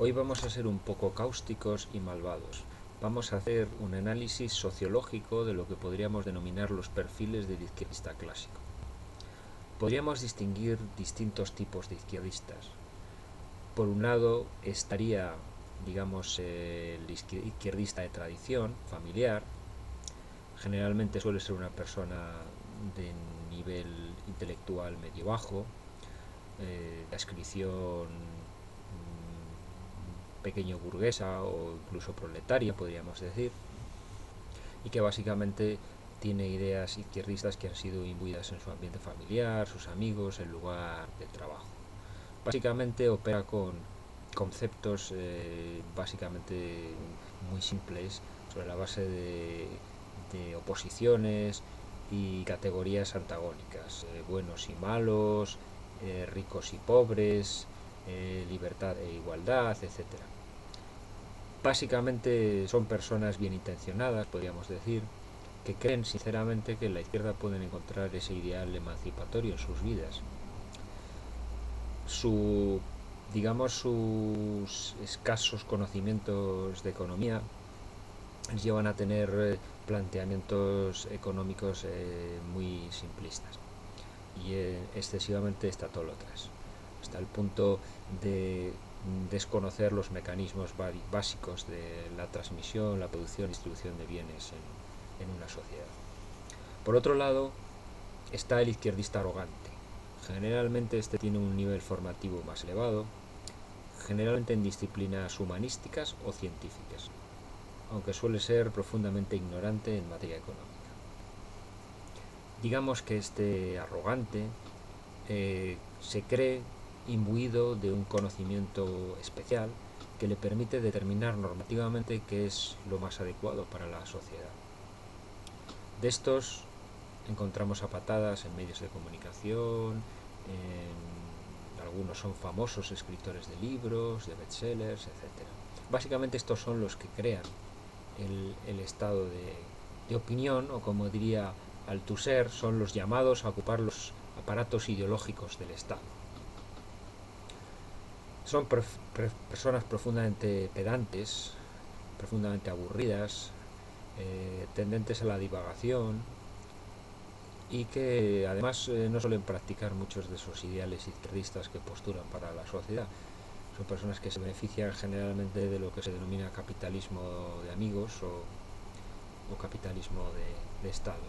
Hoy vamos a ser un poco cáusticos y malvados. Vamos a hacer un análisis sociológico de lo que podríamos denominar los perfiles del izquierdista clásico. Podríamos distinguir distintos tipos de izquierdistas. Por un lado estaría, digamos, el izquierdista de tradición, familiar. Generalmente suele ser una persona de nivel intelectual medio-bajo, de adscripción pequeño burguesa o incluso proletaria, podríamos decir, y que básicamente tiene ideas izquierdistas que han sido imbuidas en su ambiente familiar, sus amigos, el lugar de trabajo. Básicamente opera con conceptos básicamente muy simples sobre la base de oposiciones y categorías antagónicas, buenos y malos, ricos y pobres, libertad e igualdad, etcétera. Básicamente son personas bien intencionadas, podríamos decir, que creen sinceramente que en la izquierda pueden encontrar ese ideal emancipatorio en sus vidas. Sus escasos conocimientos de economía les llevan a tener planteamientos económicos muy simplistas y excesivamente estatólogras, hasta el punto de desconocer los mecanismos básicos de la transmisión, la producción y distribución de bienes en una sociedad. Por otro lado, está el izquierdista arrogante. Generalmente este tiene un nivel formativo más elevado, generalmente en disciplinas humanísticas o científicas, aunque suele ser profundamente ignorante en materia económica. Digamos que este arrogante se cree imbuido de un conocimiento especial que le permite determinar normativamente qué es lo más adecuado para la sociedad. De estos encontramos a patadas en medios de comunicación, algunos son famosos escritores de libros, de bestsellers, etc. Básicamente estos son los que crean el estado de opinión, o como diría Althusser, son los llamados a ocupar los aparatos ideológicos del Estado. Son personas profundamente pedantes, profundamente aburridas, tendentes a la divagación, y que además no suelen practicar muchos de esos ideales izquierdistas que postulan para la sociedad. Son personas que se benefician generalmente de lo que se denomina capitalismo de amigos o capitalismo de Estado.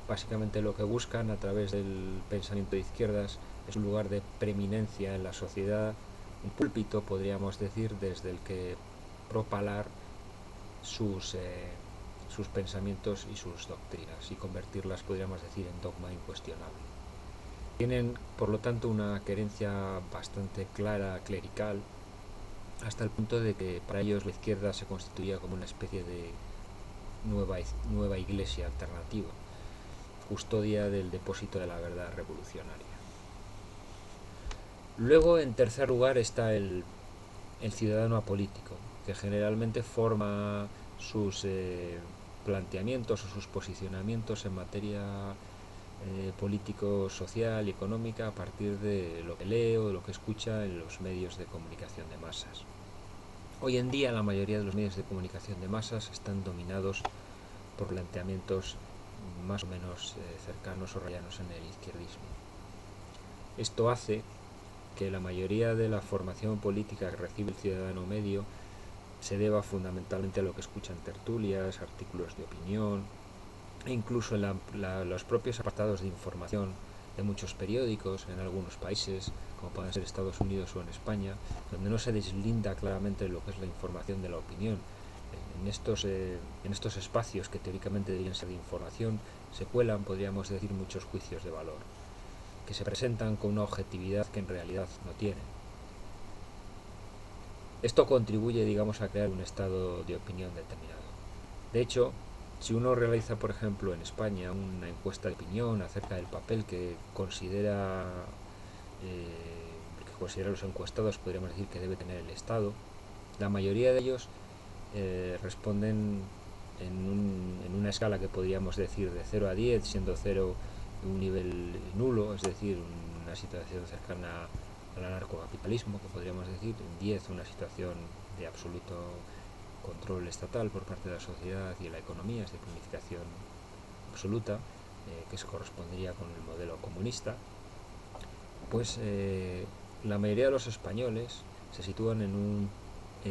Básicamente lo que buscan a través del pensamiento de izquierdas es un lugar de preeminencia en la sociedad, un púlpito, podríamos decir, desde el que propalar sus pensamientos y sus doctrinas y convertirlas, podríamos decir, en dogma incuestionable. Tienen, por lo tanto, una querencia bastante clara clerical, hasta el punto de que para ellos la izquierda se constituía como una especie de nueva iglesia alternativa, custodia del depósito de la verdad revolucionaria. Luego, en tercer lugar, está el ciudadano apolítico, que generalmente forma sus planteamientos o sus posicionamientos en materia político, social y económica a partir de lo que lee o de lo que escucha en los medios de comunicación de masas. Hoy en día la mayoría de los medios de comunicación de masas están dominados por planteamientos más o menos cercanos o rayanos en el izquierdismo. Esto hace que la mayoría de la formación política que recibe el ciudadano medio se deba fundamentalmente a lo que escuchan tertulias, artículos de opinión e incluso en los propios apartados de información de muchos periódicos en algunos países, como pueden ser Estados Unidos o en España, donde no se deslinda claramente lo que es la información de la opinión. En estos espacios que teóricamente deberían ser de información se cuelan, podríamos decir, muchos juicios de valor, que se presentan con una objetividad que en realidad no tienen. Esto contribuye, digamos, a crear un estado de opinión determinado. De hecho, si uno realiza, por ejemplo, en España una encuesta de opinión acerca del papel que considera los encuestados, podríamos decir, que debe tener el Estado, la mayoría de ellos responden en una escala que podríamos decir de 0 a 10, siendo 0 un nivel nulo, es decir, una situación cercana al anarcocapitalismo, que podríamos decir, en 10 una situación de absoluto control estatal por parte de la sociedad y de la economía, es de planificación absoluta, que se correspondería con el modelo comunista, pues la mayoría de los españoles se sitúan en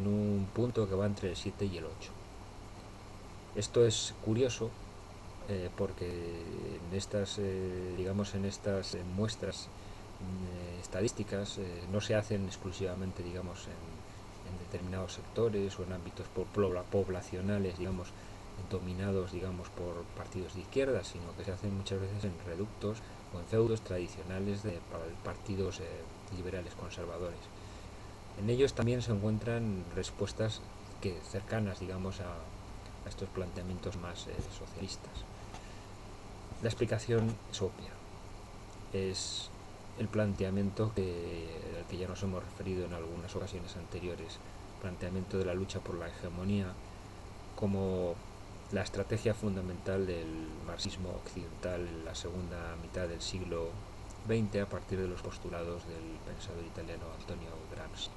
un punto que va entre el 7 y el 8. Esto es curioso porque en estas, digamos, en estas muestras estadísticas no se hacen exclusivamente, digamos, en determinados sectores o en ámbitos poblacionales, digamos, dominados, digamos, por partidos de izquierda, sino que se hacen muchas veces en reductos o en feudos tradicionales de partidos liberales conservadores. En ellos también se encuentran respuestas cercanas, digamos, a estos planteamientos más socialistas. La explicación es obvia. Es el planteamiento al que ya nos hemos referido en algunas ocasiones anteriores, planteamiento de la lucha por la hegemonía como la estrategia fundamental del marxismo occidental en la segunda mitad del siglo XX a partir de los postulados del pensador italiano Antonio Gramsci.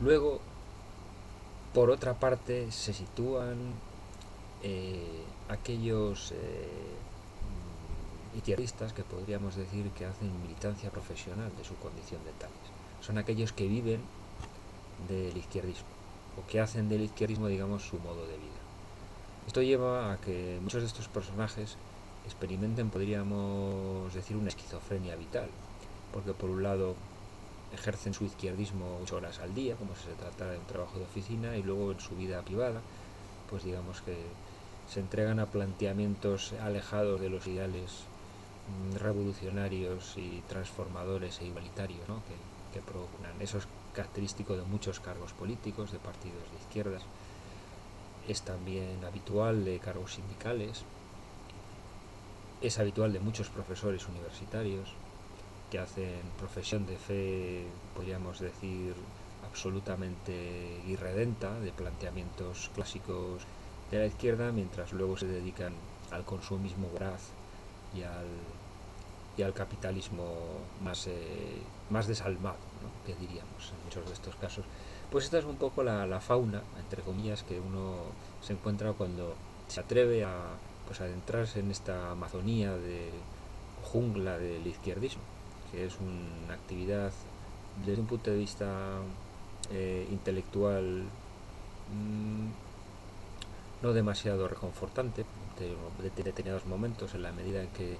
Luego, por otra parte, se sitúan aquellos izquierdistas que podríamos decir que hacen militancia profesional de su condición de tales. Son aquellos que viven del izquierdismo o que hacen del izquierdismo, digamos, su modo de vida. Esto lleva a que muchos de estos personajes experimenten, podríamos decir, una esquizofrenia vital, porque por un lado ejercen su izquierdismo 8 horas al día, como si se tratara de un trabajo de oficina, y luego en su vida privada, pues digamos que se entregan a planteamientos alejados de los ideales revolucionarios y transformadores e igualitarios, ¿no? que propugnan. Eso es característico de muchos cargos políticos, de partidos de izquierdas. Es también habitual de cargos sindicales. Es habitual de muchos profesores universitarios que hacen profesión de fe, podríamos decir, absolutamente irredenta, de planteamientos clásicos de la izquierda, mientras luego se dedican al consumismo voraz y al capitalismo más desalmado, ¿no? Que diríamos en muchos de estos casos. Pues esta es un poco la fauna, entre comillas, que uno se encuentra cuando se atreve pues, a adentrarse en esta amazonía de jungla del izquierdismo, que es una actividad desde un punto de vista intelectual no demasiado reconfortante de determinados momentos, en la medida en que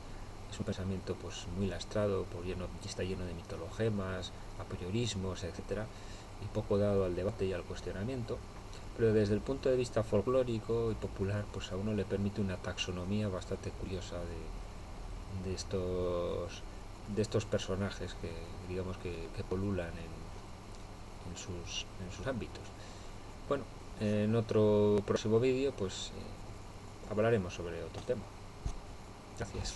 es un pensamiento pues muy lastrado, está lleno de mitologemas, apriorismos, etcétera, y poco dado al debate y al cuestionamiento. Pero desde el punto de vista folclórico y popular, pues a uno le permite una taxonomía bastante curiosa de estos personajes que digamos que polulan en sus ámbitos. Bueno, en otro próximo vídeo pues hablaremos sobre otro tema. Gracias.